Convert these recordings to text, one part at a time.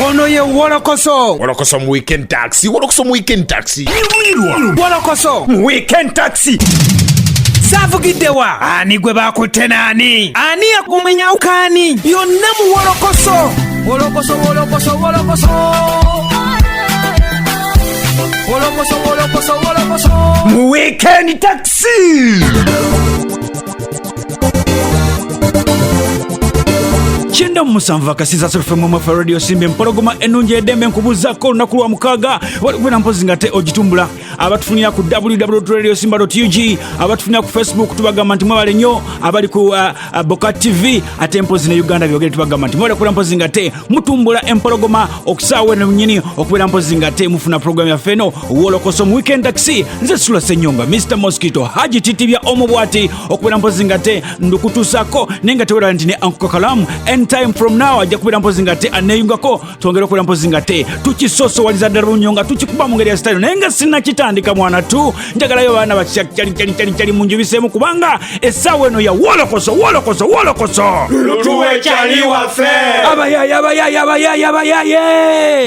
Ono ye Wolokoso. Wolokoso mu weekend taxi. Wolokoso mu weekend taxi. Wolokoso mu weekend taxi. Atabukidde wa ani gwe bakutte nani? Ani yakumenya ukani? Yonna mu Wolokoso. Wolokoso Wolokoso Wolokoso. Wolokoso Wolokoso Wolokoso. Mu weekend taxi. Chenda musanva kasiza surfemu mwa radio simbe mpologoma enunje edembe nkubuzako lunaku lwa mukaaga walikwena mpozi ngate ogitumbula abatufunira ku www.radiosimba.ug abatufunira ku Facebook tubagamba nti mwebale nnyo abali ku BOCAT TV ate mpozi ne Uganda byogere tubagamba nti mwebale mpozi ngate mutumbula empologoma okusaawe ne nyini okubeera mpozi ngate mufuna program ya feno Wolokoso mu weekend taxi nze SULA SSENYONGA Mr Mosquito Haji Titibya omubwati okubeera mpozi ngate ndukutusako nenga tewera nti ne Uncle Kalamu time from now ajja kubira mpozi ngate aneyungako twongera kubira mpozi ngate tukisoso waliza darunyonga tukikuba mu ngeri ya style nenga sina kitandika mwana tu njagala yo bana bakyali munjibisemu kubanga esawe no ya Wolokoso lutuwe chali wafe abayaye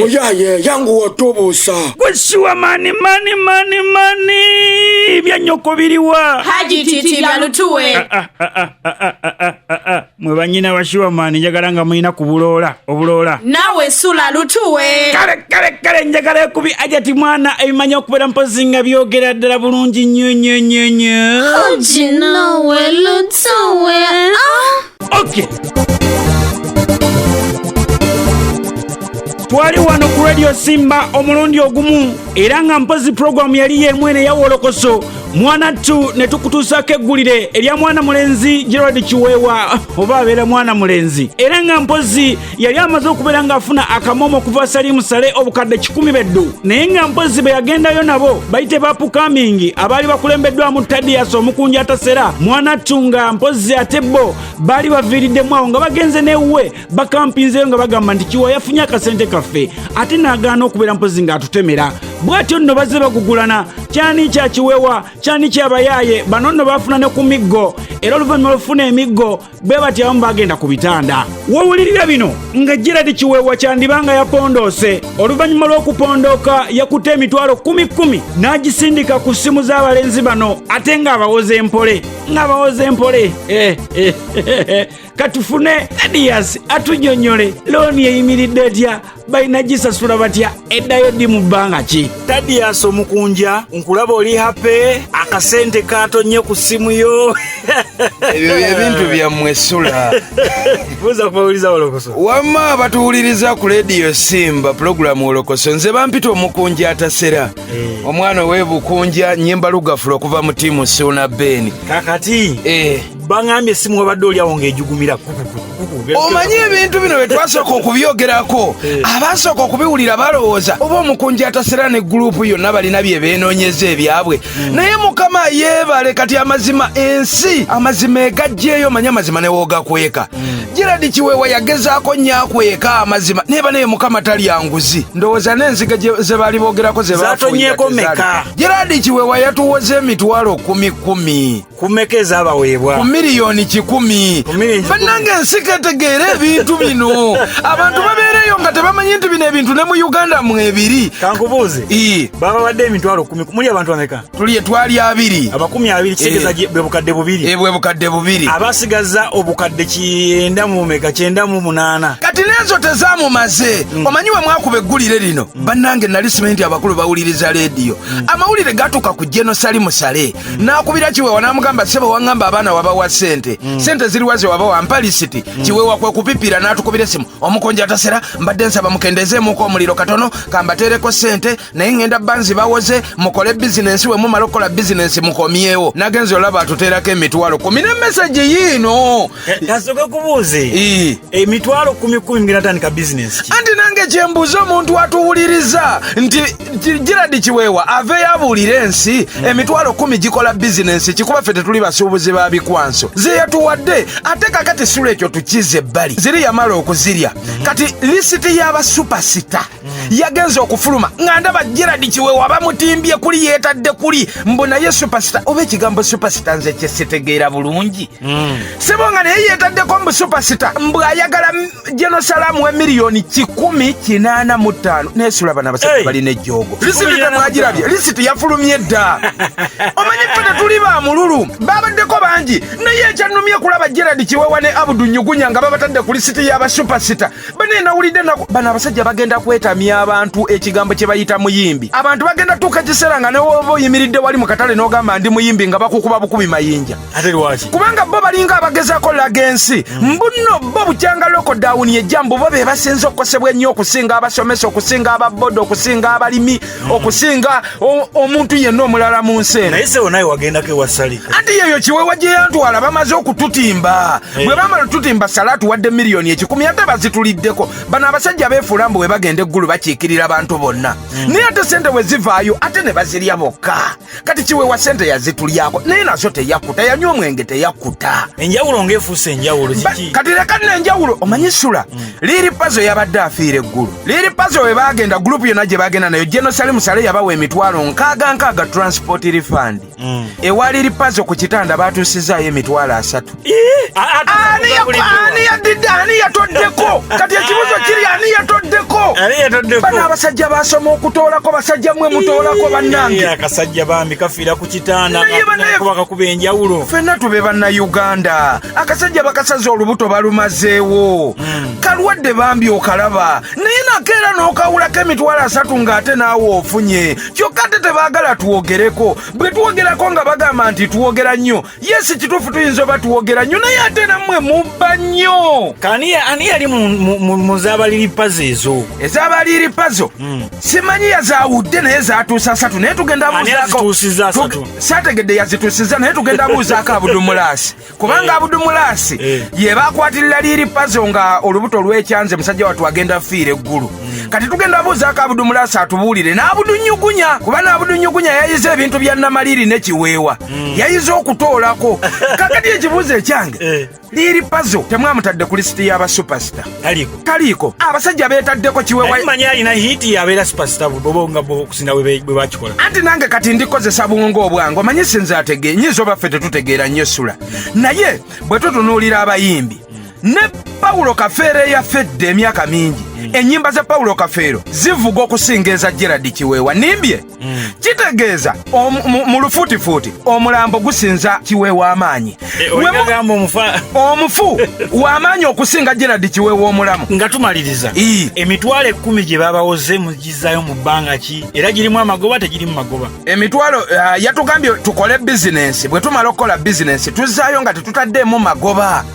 oyaye yangu watobusa kweshiwa mani byanyoko biliwa Haji Titibya lutuwe mwe banyina bashiwa mani njagala nga muyina kubulola obulola nawe SULA lutuwe kale njagala kubi ajati mwana ebimanya okubeera mpozi nga byogera ddala bulungi nnyo nawe lutuwe okay twali wano ku radio Simba omulundi ogumu era nga mpozi program yali yemwene ya Wolokoso mwana tu ne tukutuusako eggulire erya mwana mulenzi Gerard Kiweewa oba abeera mwana mulenzi era nga mpozi yali amaze okubeera ng'afuna akamomo okuva Salimu Sale obukadde 10 beddu naye nga mpozi be yagendayo nabo bayite bapukamingi abaali bakulembeddwamu Tadias omukunja atasera mwana tu nga mpozi ate bo baali baviiriddemu awo nga bagenze n'ewuwe bakampinzeyo nga bagamba nti Kiweewa yafunye akasente kaffe ate n'agaana okubeera mpozi ng'atutemera bwatyo nno bazze bagugulana kyani kya Kiweewa kyani kyabayaye bano nno bafuna ne ku miggo era oluvannyuma lufuna emiggo be batyamu bagenda ku bitanda wawulirira bino nga Gerard Kiweewa kyandibanga yapondoose oluvannyuma lw'okupondooka yakutte emitwalo 10 n'agisindika ku ssimu z'abalenzi bano ate ng'abawoza empole katufune Tadias atunyonyole looni eyimiridde etya balina gisasula batya eddayo ddi mu bbanga ki Tadias omukunja nkulaba oli hape akasente katonye ku simu yo ebyo ebintu byammwe SULA buza kubawuliza Wolokoso wamma batuwuliriza ku radio Simba programu Wolokoso nze bampita omukunja atasera omwana w'ebukunja nyimba lugafulo okuva mu tiimu SULA Ben kakati bangambye simu wabadde oliawo ng'ejugumira omanyi ebintu bino bye twasooka okubyogerako abasooka okubiwulira balowooza oba omukunja atasera ne gurupu yonna balina bye beenoonyeza ebyabwe naye mukama yeebale kati amazima ensi amazima egajjeeyo manyi amazima ne woogakweka Gerard Kiweewa yagezaako nnyo akweka amazima neba naye mukama talya nguzi ndowooza n'enziga ze baali boogerako ze zatonyeeko meka Gerard Kiweewa yatuwoza emitwalo 10 kumeka ezaabaweebwa ku miliyoni 10 bannange ensi ketegeera ebintu bino abantu babeereyo nga tebamanyi nti bino ebintu ne mu Uganda mwebiri kankubuuze babawadde emitwalo 10 muli abantu bameka twali 2 20 kitegeeza bwe bukadde 2 bwe bukadde 2 abasigaza obukadde 98 kati n'ezo tezaamumaze omanyi we mwakuba eggulire lino bannange nali simenti abakulu bawuliriza leediyo amawulire gatuuka ku General Salimu Sale n'akubira Kiweewa n'amugamba sebo wangamba abaana wabawa sente ziri waze wabawa mpalisiti Kiweewa kwe kupipira n'atukubira esimu omukonja atasera mbadde nsaba mukendezeemuko omuliro katono kambateereko sente naye ngenda banzi bawoze mukole bizinensi we mumala okukola bizinensi mukomyewo nagenze olaba atuteerako emitwalo 10 ne meseji yiino kasooka kubuuze emitwalo 10 ngiratandika bizinensi anti nange kyembuuza omuntu atuwuliriza nti Gerard Kiweewa aveeyo abuulire ensi emitwalo 10 gikola bizinensi kikuba ffe tetuli basuubuzi ba bikwanso ze yatuwadde ate kakati SULA ekyo tukize ebbali ziri yamala okuzirya kati lisiti y'aba superstar yagenze okufuluma nga ndaba Gerard Kiweewa bamutimbye kuli yeetadde kuli mbu naye superstar oba ekigambo superstar nze kyesitegeera bulungi sebo nga naye yeetaddeko mbu superstar mbu ayagala General Salamu we miliyoni 10 885 nesula bana basajja balina ejjoogo lisiti temwagirabye lisiti yafulumye dda omanyi ffe tetuli ba mululu babaddeko bangi naye ekyannumye kulaba Gerard Kiwewa ne Abudu Nyugunya nga babatadde ku lisiti y'abasupasita baneenawulidde bano abasajja bagenda kwetamya abantu ekigambo kye bayita muyimbi abantu bagenda tuuka kiseera nga newoba oyimiridde wali mu katale n'ogamba ndi muyimbi nga bakukuba bukubi mayinja kubanga bo balinga abagezaako laga ensi mbuno bo bukyanga lokodawuni ejjambu bo be basinze okukosebwa ennyo okusinga abasomesa okusinga ababodo okusinga abalimi okusinga omuntu yenna omulala mu nsi eno naye sewo naye wagendako ewasalika anti yeyo Kiwewa gye yantwala bamaze okututimba bwe bamala tutimba Salatu wadde miliyoni 10 ate bazituliddeko bano abasajja beefuula mbu bwe bagenda eggulu bakiikirira abantu bonna naye ate sente bwe zivaayo ate ne bazirya bokka kati Kiwewa sente yazitulyako naye nazo teyakkuta yanywa omwenge teyakkuta enjawulo ng'efuuse enjawulo kiki kati leka nno enjawulo omanyi sula Liri Pazo yabadde afiira eggulu Liri Pazo we baagenda gurupu yonna gye baagenda nayo Genosali Musale yabawa emitwalo nkaaga transport refund ewa Liri Pazo ku kitanda baatuusizaayo emitwalo 3 ani yatoddeko kati ekibuzo kiri ani yatoddeko bano abasajja basoma okutoolako basajja mwe mutoolako bannange akasajja bambi kafiira ku kitanda bakakuba enjawulo ffenna tube bannayuganda akasajja bakasaza olubuto balumazeewo kalwadde bambi okalaba naye nakeera n'okawulako emitwalo 3 ng'ate naawe ofunye kyokka ate tebaagala tuwogereko bwe tuwogerako nga bagamba nti tuwogera nnyo yesi kituufu tuyinza oba tuwogera nnyo naye ate nammwe mubba nnyo ani yali mu z'abaliri pazo ezo ez'abaliri pazo simanyi yazaawudde naye zaatuusa 3 naye tugenda buuzaako saategedde yazituusiza naye tugenda buuzaako Abudumulasi kubanga Abudumulasi ye baakwatirira Liri Pazo nga olubuto lw'ekyanze musajja wattu agenda fiira eggulu kati tugenda buuzaako Abudumulasi atubuulire n'Abudu Nyugunya kuba n'Abudu Nyugunya yayize ebintu bya Namaliri ne Kiwewa yayize okutoolako kakati ekibuuzo ekyange Liri Pazo temwamutadde ku lisiti y'abasupasita taliiko abasajja beetaddeko Kiwewa manyi alina hiiti yabeera supasita bobonga okusinga bwe bakikola anti nange kati ndikozesa bwongo obwange omanyi sinze nyinza oba ffe tetutegeera nnyo sula naye bwe tutunuulira abayimbi ne Paulo Kafeero eyafedde emyaka mingi ennyimba za Paulo Kafeero zivuga okusinga eza Gerard Kiwewa nimbye kitegeeza mu lufutifuuti omulambo gusinza Kiwewa amaanyi omufu w'amaanyi okusinga Gerard Kiwewa omulamu nga tumaliriza emitwalo 10 gye babawoze mugizaayo mu bbanga ki era girimu amagoba tegirimu magoba emitwalo yatugambye tukole bizinensi bwe tumala okukola bizinensi tuzaayo nga tetutaddeemu magoba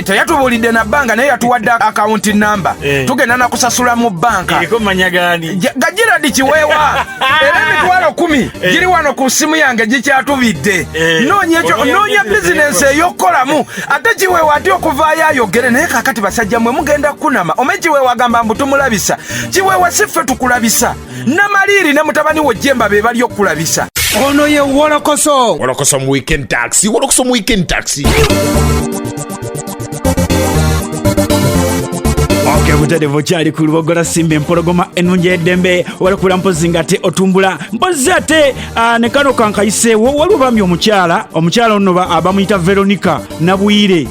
teyatubuulidde na bbanga naye yatuwadde akawunti namba tugenda nakusasula mu bbanka eriko manya gani ga Gerard Kiwewa era emitwalo 10 giri wano ku ssimu yange gikyatubidde noonya bizinensi ey'okukolamu ate Kiwewa ate okuvaayo ayogere naye kakati basajja mwe mugenda kunama omanyi Kiwewa agamba mbu tumulabisa Kiwewa si ffe tukulabisa Namaliri ne mutabani we Jemba be bali okukulabisa ono ye Wolokoso mu weekend taxi Buterevu kyali ku Lubogola Simba empologoma ennungi eddembe walekula mpozi ngate otumbula mpozi ate ne kano kankayiseewo waliwo bambi omukyala ono abamuyita Veronica Nabwire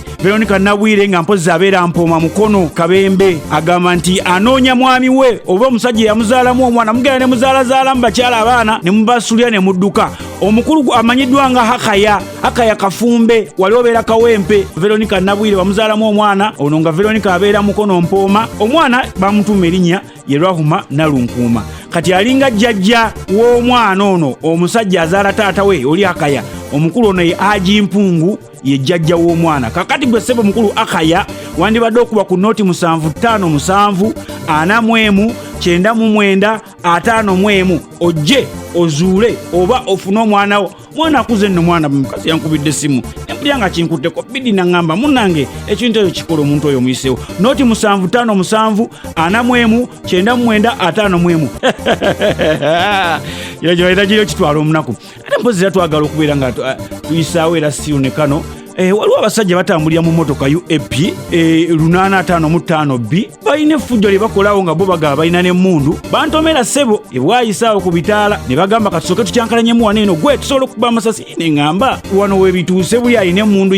nga mpozi abeera mpooma mukono kabembe agamba nti anoonya mwami we oba omusajja yamuzaalamu omwana mugenda ne muzaalazaalamu bakyala abaana ne mubasulya ne mudduka omukulu amanyiddwa nga Hakaya Kafumbe wali obeera Kawempe Veronica Nabwire bamuzaalamu omwana ono nga Veronica abeera mukono mpooma omwana bamutuuma erinnya ye Rahuma Nalunkuuma kati alinga jjajja w'omwana ono omusajja azaala taata we oli Hakaya omukulu ono ye Aji Mpungu ye jjajja w'omwana kakati gwe ssebo mukulu Hakaya wandibadde okuba ku nooti 75 41 99 55 ojje ozuule oba ofune omwana wo mwana akuze nno mwana mukazi yankubidde simu nempulya kinkutteko bidi naŋŋamba munnange ekintu ekyo kikola omuntu oyo muyiseewo nooti 75 41 99 55 kino gyebaleta kiryo kitwala omunaku ate mpozi era twagala okubeera nga tuyisaawo era siyo ne kano waliwo abasajja batambulira mu motoka UAP 855B balina effujjo lye bakolawo nga bo bagaba balina n'emmundu bantomera ssebo ebwayisaawo ku bitaala ne bagamba katusooke tukyankalanyemu wano eno gwe tusobola okuba amasasi ne ŋŋamba wano webituuse buli alina emmundu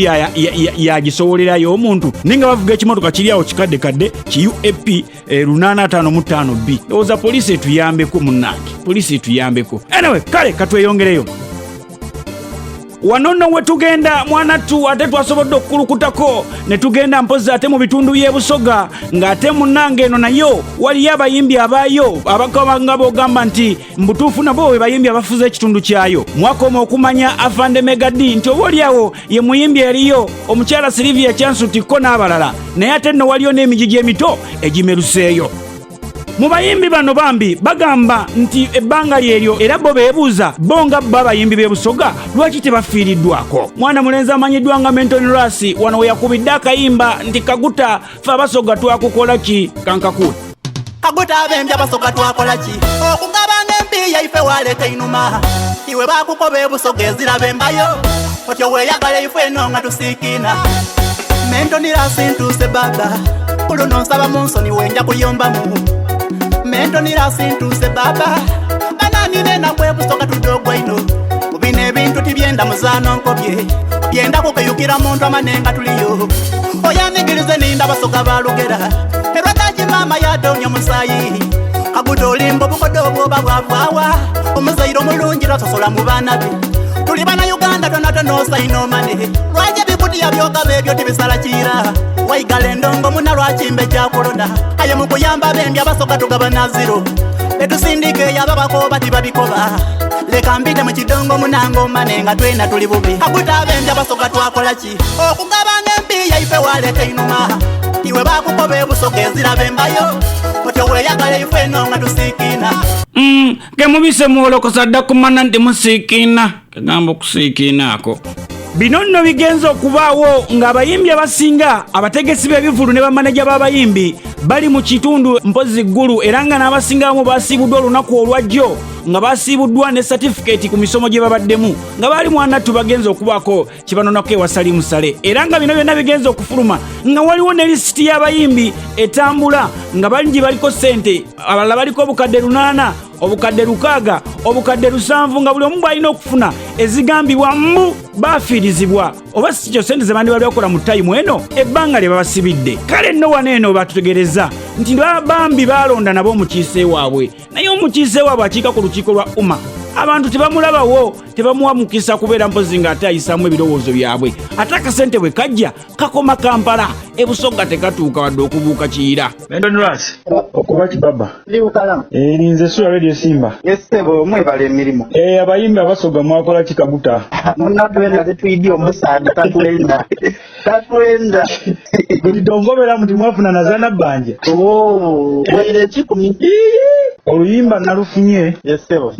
yagisowolerayo omuntu naye nga bavuga ekimotoka kiri awo kikaddekadde ki UAP 855B lowooza poliisi etuyambeko munnange poliisi etuyambeko anyway kale katweyongereyo wano nno we tugenda mwanattu ate twasobodde okukulukutako ne tugenda mpozi ate mu bitundu by'e Busoga ng'ate munnange eno nayo waliyo abayimbi abaayo abakabanga bogamba nti mbutuufu nabo we bayimbi abafuza ekitundu kyayo mwakoma okumanya Afande Megadi nti oba oliawo ye muyimbi eriyo omukyala Silivia Kyansutiko n'abalala naye ate nno waliyo n'emigigi emito egimeruseeyo mu bayimbi bano bambi bagamba nti ebbanga lyeryo era bo beebuuza bo nga bba abayimbi b'e Busoga lwaki tebafiiriddwako mwana mulenzi amanyiddwa nga Menton Rasi wano we yakubidde akayimba nti Kaguta fe Abasoga twakukola ki kankakuta Kaguta abembi Abasoga twakola ki okugabanga embi yaife waleeta inuma iwe bakukoba e Busoga eziraba embayo otyo weeyagala ife eno nga tusiikina Menton Rasi ntuuse baba kuluno nsaba mu nsoni wenja kuyombamu Menton Rasi ntuuse baba banani nena kwe Busoga tudogwa ino kubina ebintu tibyenda muzaano nkobye byenda kukeyukira muntu amanenga tuliyo oyanigirize ninda Abasoga balugera erwataki mama yatonye musayi Kaguta olimba bukodo obwoba bwavaawa omuzairo omulungi lwasosola mu baana be tuli bana Uganda tonotono sayino mane lwaje bikutiya byogaba ebyo tibisala kira waigala endongo muna lwakimbe kya korona aye mu kuyamba bembi Abasoga tugaba na zero betusindike yababakoba tibabikoba leka mbide mu kidongo munango mane nga twena tuli bubi Kaguta bembi Abasoga twakola ki okugabanga embi yaife waleeta inuma iwe bakukoba e Busoga eziraba embayo otyo weeyagala ife eno nga tusiikina kemubise muwolokosa dda kumana nti musiikina kagamba okusiikinaako bino nno bigenza okubaawo ng'abayimbi abasinga abategesi b'ebivulu ne bamaneja b'abayimbi bali mu kitundu mpozi ggulu era nga n'abasingamu baasiibuddwa olunaku olwajjo nga baasiibuddwa ne certificate ku misomo gye babaddemu nga baali mwanattu bagenza okubaako kibanonako ewasali musale era nga bino byonna bigenza okufuluma nga waliwo ne lisiti y'abayimbi etambula nga balingi baliko ssente abalala baliko obukadde 8 obukadde 6 obukadde 7 nga buli omu bw'alina okufuna ezigambibwa mbu bafiirizibwa oba si kyo ssente ze bandi bali bakola mu tayimu eno ebbanga lye babasibidde kale nno wano eno batutegereza nti bambi balonda nabo omukiise waabwe naye omukiise waabwe akiika ku lukiiko lwa umma abantu tebamulabawo tebamuwa mukisa kubeera mpozi ng'ate ayisaamu ebirowoozo byabwe ate akasente bwe kajja kakoma Kampala e Busoga tekatuuka wadde okubuuka kiyira Menton Rasi okuba kibaba liukalamu linze SULA radio Simba yesebo mwebala emirimu abayimbi Abasoga mwakola ki Kaguta munatwenda tetuyidde omusaada tatwenda tongobera muti mwafuna nazana bbanje were ekikumi oluyimba nalufunye yesebo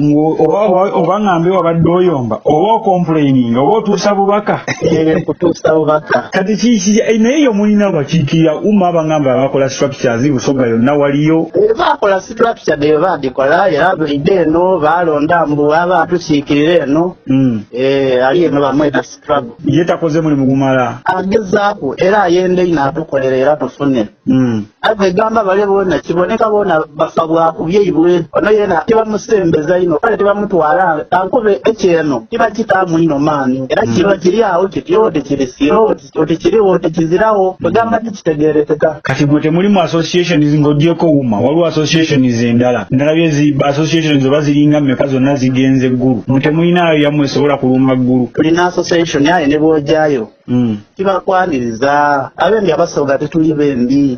oba ngambe wabadde oyomba oba okomplaininga oba otuusa bubaka kutuusa bubaka kati kiki naye yo mulina bakiikirira umma abangamba abakola structures Busoga yonna waliyo bakola structure beyo badikola era baidde eno balonda mbu aba tusiikirira eno ali eno bamweta struggle ye takoze mulimu gumala agezaako era ayende ina atukolera era tufune agamba bale bona kiboneka bona bafa bwakubye ibwe ono yena tebamusembeza ino kale tebamutwala ankube ekyeno kiba kitamu ino maani era kiba kiri awo kityote kirisiro otekiriwo tekizirawo tugamba tikitegerekeka kati gwe temulimu associations ng'ogyeko wuma waliwo associations endala byezi associations oba ziringa mmeka zonna zigenze eggulu mutemulinayo yammwe esobola kulumba ggulu tulina association yaye ne bwojjayo tibakwaniriza abembi Abasoga tetuli bembi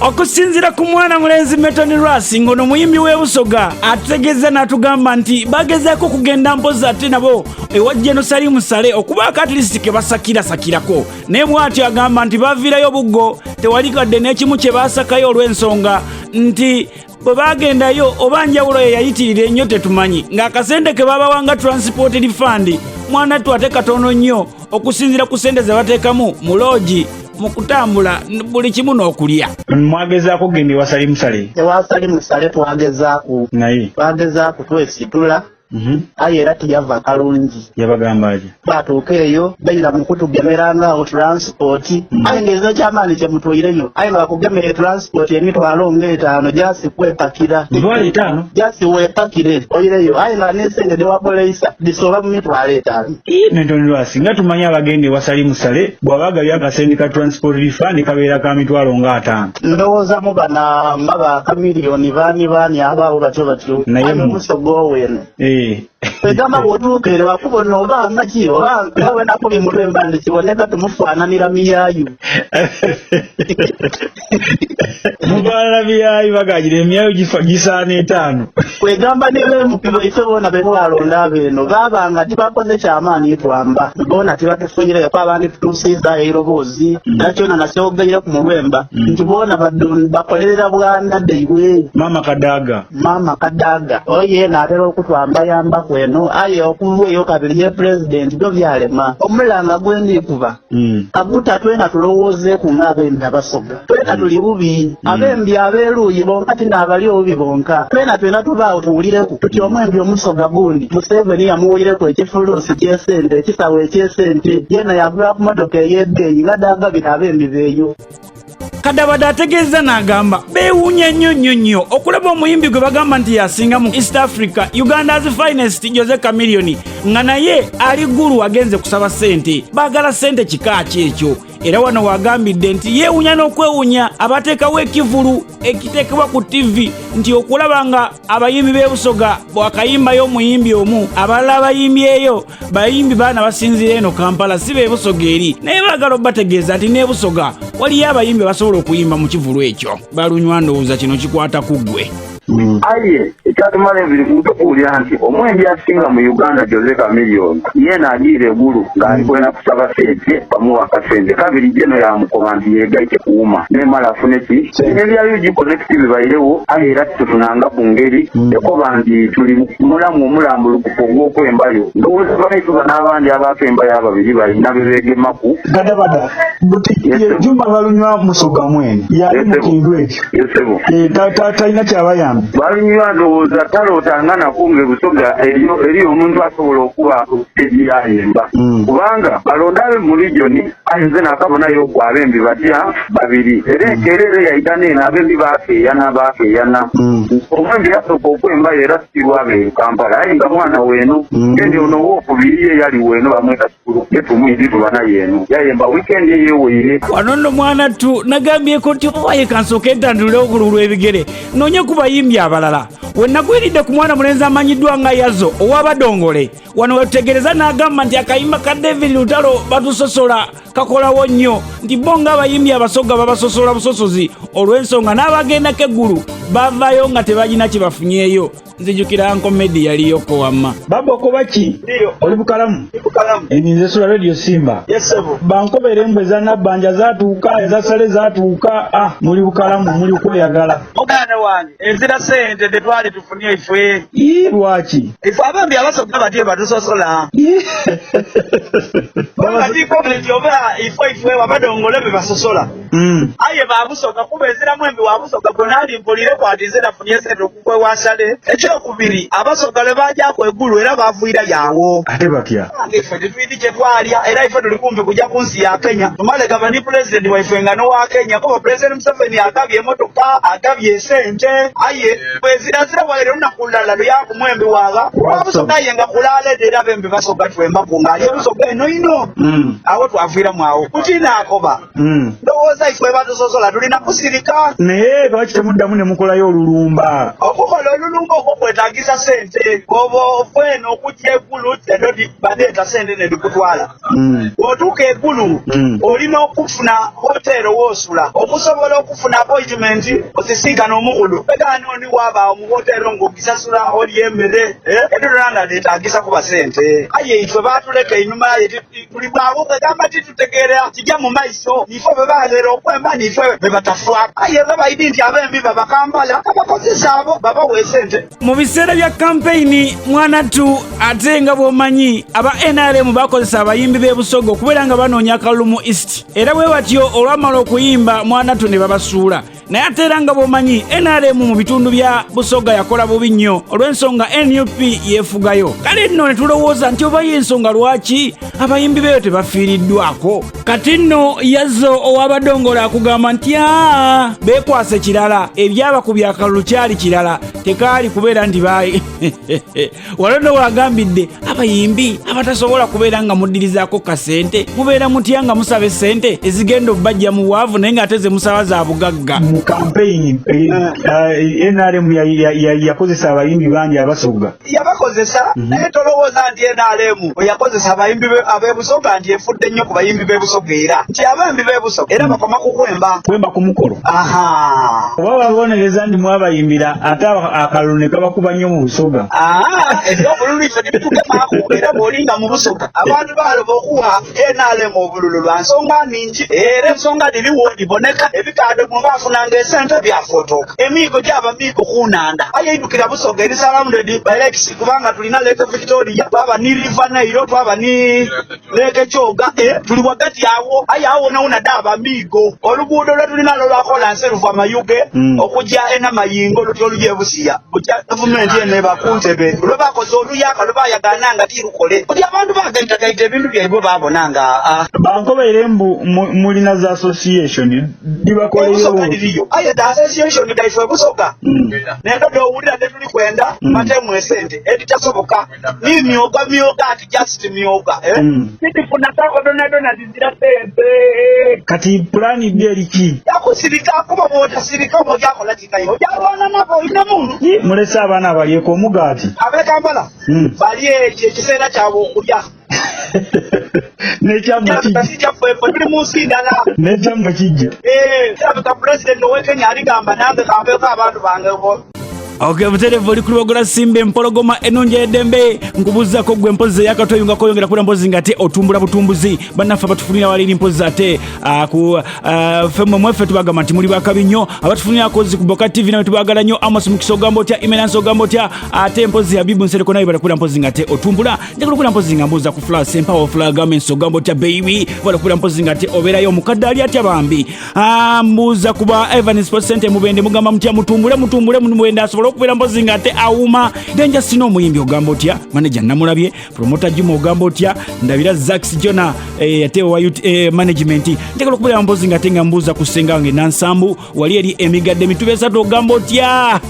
okusinziira ku mwana mulenzi Menton Rasi ngono muyimbi w'e Busoga atutegeeza n'atugamba nti bagezaako okugenda mpozi ate nabo ewa Jenosali musale okubaako at least ke basakirako naye bw'atyo agamba nti baviirayo buggo tewali kadde n'ekimu kye baasakayo olw'ensonga nti bwe bagendayo oba njawulo ye yayitirira ennyo tetumanyi ng'akasente ke babawanga transport fund mwanattu ate katono nnyo okusinziira ku ssente ze bateekamu mu loogi mu kutambula buli kimu n'okulya mwagezaako kugenda ewasali musale ewasali musale twagezaako naye twagezaako twesitula aye era tiyava kalungi. Yabagamba ki? Batuuka eyo bayira mu kutugemeranga awo transport. Aye ng'ezo kyamaanyi kye mutuuyireyo. Aye nga bakugemera transport emitwalo ng'etaano gyasi kwepakira. Mitwalo 5? Gyasi weepakire oyireyo. Aye nga n'ensente ne wapoleisa disoba mu mitwalo 5. Mentoni Lwasi nga tumanyi abagende wasali musale bw'abagabye akasente ka transport refund kabeera ka mitwalo nga 5. Ndowooza mu bana mbaba kamiliyoni baani abaawo batyo. Naye musogo weno. Egamba bw'otuuka ere bakubona oba nga ki oba nga we nakubye mulwemba ndikiboneka tumufaananira miyayu. Mufaanana miyayu bagagira emiyayu gisaana 5. Kwegamba nibe mupibo ife bona be twalonda abeeno baabanga tibakoze kyamaanyi twamba bona tibatufunyireyo ko abandi tutuusiza eroboozi nakyona nasyogeire ku mulwemba nti bona bakolerera bwana deibwe. Mama Kaduuka oye naatera okutwambayamba kweno aye okuveeyo kabiri ye president byo byalema omulanga gwendikuba kaguta twena tulowoozeeku ng'abembi abasoga twena tuli bubi abembi abeeruuyi bonka tinaabali obubi bonka twena tubaawo tuwulireku tuti omwembi omusoga gundi Museveni yamuwulireku ekifuluusi ky'esente ekisawo eky'esente yena yagula ku motoka ey'ebbeeyi Kaduuka bino abembi beeyo. Kadabada ategeeza n'agamba beewuunya nnyo okulaba omuyimbi gwe bagamba nti yasinga mu East Africa Uganda's finest Jose Chameleone nga naye ali ggulu agenze kusaba ssente baagala ssente kika kyekyo era wano wagambidde nti yeewuunya n'okwewuunya abateekawo ekivulu ekiteekebwa ku TV nti okulaba nga abayimbi b'ebusoga bwakayimbayo omuyimbi omu abalala abayimbyeyo bayimbi baana basinzira eno Kampala si b'ebusoga eri naye baagala obbategeeza nti n'ebusoga waliyo abayimbi basobola okuyimba mu kivulu ekyo. Balunywa ndowooza kino kikwata ku ggwe. Aye ekyatumala ebiri kutukuulira nti omwembi asinga mu Uganda Jose Chameleone yena agiira eggulu ng'alikwena kusaba sente bamuwa akasente kabiri jeno yamukoma nti yeegaite kuwuma nemala afune ki engeri ya UG Connective bairewo aye era tutunanga ku ngeri ekoba nti tuli mulamu omulambulukufu ogw'okwembayo ndowooza banaifuba n'abandi abaakembayo ababiri balina bebeegemaku Kadabada Juma Balunywa musoga mwene yali mu kintu ekyo talina kyabayamba balunywa ndowooza talootangana kunga ebusoga eri omuntu asobola okuba egiyayemba kubanga balonda abe mu regioni ayinze n'akabonayo ku abembi batya babiri era enkeerero yayita neena abembi baakeeyana omwembi yasooka okwembayo era sitirwa abeeru Kampala aye nga mwana weeno kendi ono wookubiri ye yali weeno bamweta kikulu yetumwiri tubana yeeno yayemba wiikendi eyeeweire wano nno mwana tu nagambyeko nti obaye kansooka entandulire okululwa ebigere noonye ku bayimbi abalala wenagwiridde ku mwana mulenzi amanyiddwa nga Yazo ow'Abadongole wano wetutegereza n'agamba nti akayimba ka David Lutalo batusosola kakolawo nnyo nti bo ng'abayimbi abasoga babasosola busosozi olw'ensonga n'abagendako eggulu bavaayo nga tebagina kye bafunyeeyo. Nzijukira nkomedi yaliyoko wamma baba okobaki oli bukalamu eninze SULA radio Simba bankobera embwe zanabbanja zatuuka ezasale zatuuka muli bukalamu muli kweyagala muganda wange enzira sente tetwali tufunye ife lwaki ife abambi abasoga batye batusosola babatikomeji oba ife Wabadongole be basosola aye babusoga kuba enzira mwembi wabusoga gonali mpulire kwatize nafunye sente okukwe wasale ekyokubiri abasoga le bajjako eggulu era bavuira yawo ate batya ife tetwidi kyetwalya era ife tuli kumpi kujja ku nsi ya Kenya tumale gavani president waife nga n'owa Kenya kuba president Museveni agabye emotoka agabye esente aye bwezirazira waire lunaku lulala luyaku mwembi waaga abusoga ye nga kulaalete era bembi basoga twembaku ng'ali ebusoga eno ino awo twaviiramu awo kutinaakoba ndowooza ife batusosola tulina kusirika naye lwaki temuddamu ne mukolayo olulumba okukola olulumba okwo kwetaagisa sente oba ofeeno okujja eggulu tedoti badeeta sente ne dukutwala otuuka eggulu olina okufuna hotero woosula okusobola okufuna appointment osisinkana omukulu egaanoni waabaawo mu hotero ng'ogisasula oli emmere edolanga neetaagisa kuba sente aye ife baatuleka einuma tuli bwawo kwegamba titutegeera kijja mu maiso ife be baaleera okwemba nife be batafwa aye babaidi nti abembi babakambala abakozesa abo babawa esente mu biseera bya kampeyini mwana tu ate nga bw'omanyi aba NRM bakozesa abayimbi b'ebusoga okubeera nga banoonya akalulu mu East era bwe batyo olwamala okuyimba mwana tu ne babasuula naye ate era nga bw'omanyi NRM mu bitundu bya Busoga yakola bubi nnyo olw'ensonga NUP yeefugayo. Kale nno ne tulowooza nti oba y'ensonga lwaki abayimbi beeyo tebafiiriddwako. Kati nno Yazzo ow'Abadongola akugamba nti beekwase kirala, ebyaba ku byakalulu kyali kirala, tekaali kubeera nti baayi walono wagambidde abayimbi abatasobola kubeera nga muddirizaako kasente mubeera mutya nga musaba essente ezigenda obbajja mu bwavu naye nga ate ze musaba za bugagga. Mu campaign NRM yakozesa abayimbi bangi abasoga. Yabakozesa naye tolowooza nti NRM yakozesa abayimbi ab'ebusoga nti efudde nnyo ku bayimbi b'ebusoga era nti abayimbi b'ebusoga era bakoma kukwemba ku mukolo. Oba babonereza ndi mwabayimbira ate akalulu ne kabakuba nnyo mu busoga. Obululu ife tebitugemaako era bw'olinga mu busoga abantu baloba okuwa NRM obululu lwa nsonga nningi era ensonga diriwo diboneka ebikaade mu baafunanga esente byafotooka emiigo gyaba miigo kunanda ayeyidukira busoga eri surrounded by lakes kubanga tulina Lake Victoria twaba ni River Nile twaba ni Lake Kyoga tuli wakati awo awo naona daba miigo oluguudo lwe tulina lwakola nse luva mayuge okujja enamayingo lutoluje busiya kujja gavumenti ene bakuntebe lwe bakoze oluyaka lwe bayagananga tirukole kuli abantu bagayitagayita ebintu byaibwe babonanga bankobeere mbu mulina za association dibakoleyo aye da association daife busoga nendodo owulira tetuli kwenda matemu esente editasoboka ni myoga ati just myoga nitifuna kako donadona zizira sente kati plani byeriki yakusirika kuba bwotasirika obogyakola kikayo ojabana nabo ina muntu mulese abaana abalyeko omugaati abekambala bali ekyo ekiseera kyabwe okulya nekyambo kijja president owekenya aligamba nange kambeko abantu bange buterevu oli kulibogola simba empologoma ennungi eddembe nkubuzako gwe mpozi yakatoyunga koyongera kula mpozi ngate otumbula butumbuzi bannaffe abatufunira waliri mpozi ate femme mweffe tubagamba nti muli bakabi nnyo abatufunira kozi ku BOCAT TV nawe tubagala nnyo Amos Mukisa ogamba otya Imenansi ogamba otya ate mpozi Habibu Nsereko nawe balakula mpozi ngate otumbula njagala okula mpozi nga mbuuza ku Flash Empower Flag Government ogamba otya baby balakula mpozi ngate obeerayo omukadde ali atya bambi mbuuza kuba Evan Sports Center mubende mugamba mutya mutumbule mubende asobola okubeera mpozi ngate awuma denja sino omuyimbi ogamba otya manager namulabye promoter Juma ogamba otya ndabira Zax Jona yatewa wa management njagala okubeera mpozi ngate nga mbuuza ku senga wange Nansambu wali eri emigadde mitube esatu ogamba otya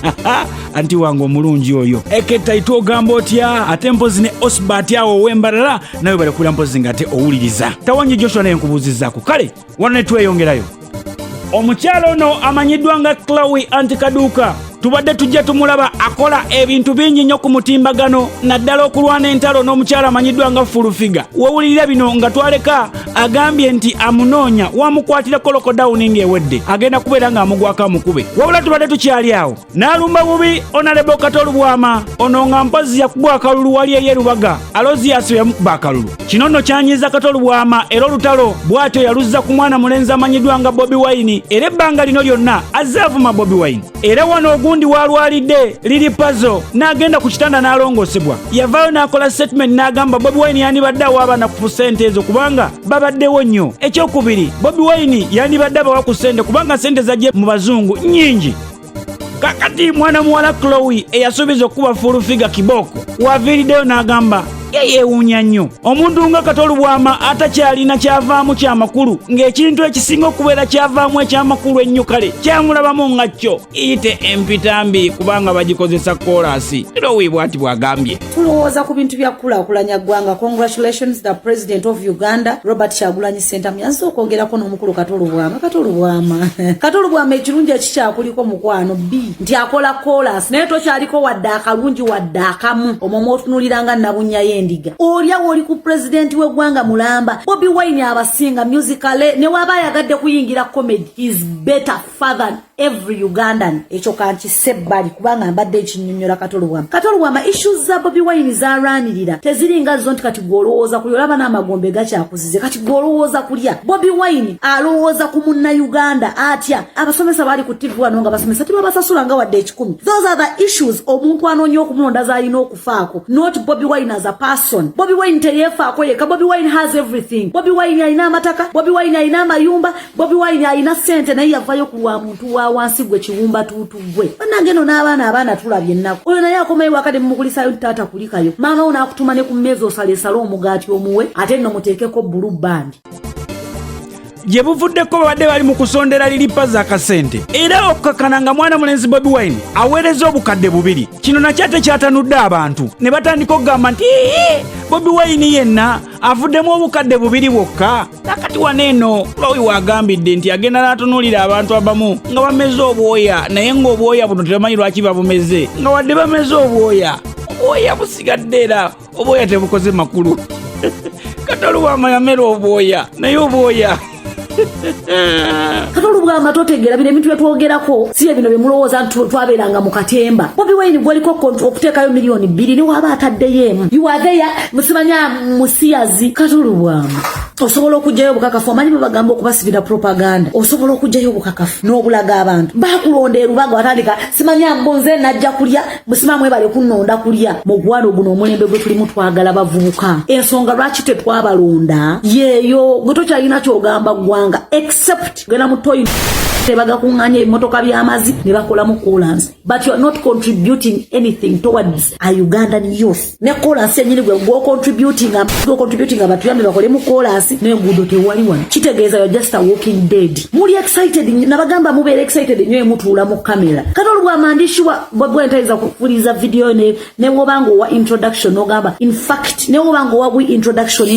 anti wange omulungi oyo eketaito ogamba otya ate mpozi ne Osbat awo wembalala nawe balekula mpozi ngate owuliriza tawanye Joshua naye nkubuuzizaako kale wano ne tweyongerayo omukyalo ono amanyiddwa nga Chloe anti Kaduuka tubadde tujja tumulaba akola ebintu bingi nnyo ku mutimbagano naddala okulwana entalo n'omukyala amanyiddwa nga Fulufiga wewulirira bino nga twaleka agambye nti amunoonya wamukwatira kolokodawuni ng'ewedde agenda kubeera ng'amugwako amukube wabula tubadde tukyali awo n'alumba bubi Honorable Kato Lubwama ono nga mpozi yakubwa akalulu wali eye Lubaga Alozias yamukuba akalulu kino nno kyanyiza Kato Lubwama era olutalo bw'atyo yaluzza ku mwana mulenzi amanyiddwa nga Bobi Wine era ebbanga lino lyonna azze avuma Bobi Wine era wano gundi walwalidde liri puzzle n'agenda ku kitanda n'alongosebwa yavaayo n'akola statement n'agamba Bobi Wine yandibadde awa abaana ku sente ezo kubanga babaddewo nnyo ekyokubiri Bobi Wine yandibadde abawa ku sente kubanga sente zajje mu bazungu nnyingi kakati mwana muwala Chloe eyasuubiza okuba Fulufiga kiboko waviiriddeyo n'agamba yeewuunya nnyo omuntu nga Kato Lubwama atakyalina kyavaamu kyamakulu ng'ekintu ekisinga okubeera kyavaamu ekyamakulu ennyo kale kyamulabamu nga kyo iyite empitambi kubanga bagikozesa koolaasi erowiibwa ati bw'agambye tulowooza ku bintu bya kulaakulanya ggwanga. Congratulations the president of Uganda Robert Kyagulanyi Ssentamu yanze okwongerako n'omukulu Kato Lubwama ekirungi ekikyakuliko mukwano B nti akola koolaasi naye tokyaliko wadde akalungi wadde akamu omwo otunuliranga nabunnya yendiga olya woli ku president w'eggwanga mulamba Bobi Wine abasinga musicale ne waba yagadde kuyingira comedy is better far than every Ugandan ekyo kankisebbali kubanga mbadde ekinyonnyola Kato Lubwama issues za Bobi Wine zaranirira teziringa zo nti kati golowooza kulya olaba n'amagombe gakyakuzize kati golowooza kulya Bobi Wine alowooza ku munna Uganda atya abasomesa bali ku TV wano nga basomesa tibabasasula nga wadde 10. Those are the issues omuntu anoonya okumulonda z'alina okufaako not Bobi Wine as a person. Bobi Wine teyeefaako yeka. Bobi Wine has everything. Bobi Wine alina amataka, Bobi Wine alina amayumba, Bobi Wine alina sente naye yavayo ku lwa muntu wa wansi gwe kiwumba tuutu gwe bannange no n'abaana tulabye ennaku oyo naye akomayo wakati mumukulisayo taata kulikayo maama wo n'akutuma ne ku mmeeza osaleesale omugaati omuwe ate nno muteekeko blue band gye buvuddeko babadde bali mu kusondera liripa z'akasente era okukakana nga mwana mulenzi Bobi Wine aweereza obukadde 2 kino nakyo ate kyatanudde abantu ne batandika okugamba nti Bobi Wine yenna avuddemu obukadde 2 bwokka nakati waneeno lwawi wagambidde nti agenda n'atunuulira abantu abamu nga bameze obwoya naye ng'obwoya buno tebamanyi lwaki babumeze nga wadde bameze obwoya busigadde era obwoya tebukoze makulu Kato Lubwama yamera obwoya naye obwoya Kato Lubwama totegeera bino ebintu byetwogerako si bino bemulowooza twabeeranga mu katemba Bobi Wine gwaliko okuteekayo $2 million ne waba ataddeyo emu you are there musimanya musiyazi Kato Lubwama osobola okujjayo obukakafu amanyi babagamba okubasibira propaganda osobola okujjayo obukakafu n'obulaga abantu bakulonda erubaga watandika simanya mbonze najja kulya musimamu ebale kunnonda kulya mu gwano guno omulembe gwe tulimu twagala bavubuka ensonga lwaki tetwabalonda yeeyo gwe tokyalina kyogamba gwanga except gena mutoyi tebaga kunganya emotoka by'amazi ne bakolamu chorus but you are not contributing anything towards a Ugandan youth ne chorus yenyini gwe go contributing abantu yambe bakolemu chorus ne ngudo tewali wano kitegeeza you just a walking dead muli excited nabagamba mubere excited nyoye mutuula mu kamera Kato Lubwama ndishi wa Bobi Wine taiza kufuliza video ne wobango wa introduction ogamba in fact ne wobango wa introduction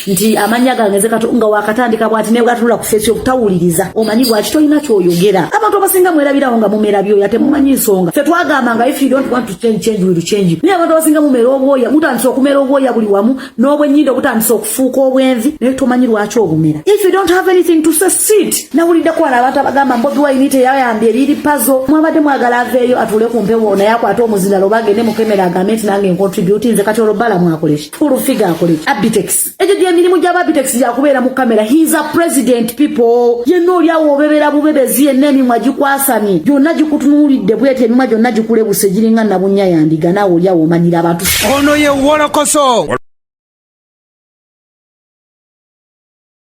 nti amanya gangeze Kato nga wakatandika bwati ne gatula ku face okutawuliriza omanyi bwaki toyina kyoyogera abantu abasinga mwerabiraho nga mumera byo yate mumanyi nsonga fe twagamba nga if you don't want to change will change naye abantu abasinga mumera obwoya mutandisa okumera obwoya buli wamu n'obwenyindo butandisa okufuuka obwenvi naye tomanyi lwaki obumera if you don't have anything to say sit nawulidde kwala abantu abagamba Bobi Wine teyayambye liri puzzle mwabadde mwagala aveeyo atule ku mpewo naye akwate omuzindalo bagende mukemera agambe nti nange contributing nze Kati olobala mwakoleki fulufiga akoleki Abitex ejo gy'emirimu gy'Abitex gyakubeera mu kamera he is a president people yenna oli awo obebera bubebezi yenna emimwa gikwasani gyonna gikutunuulidde bwete emimwa gyonna gikulebuse giringa nabunya yandiga naawe oli awo omanyira abantu ono ye Wolokoso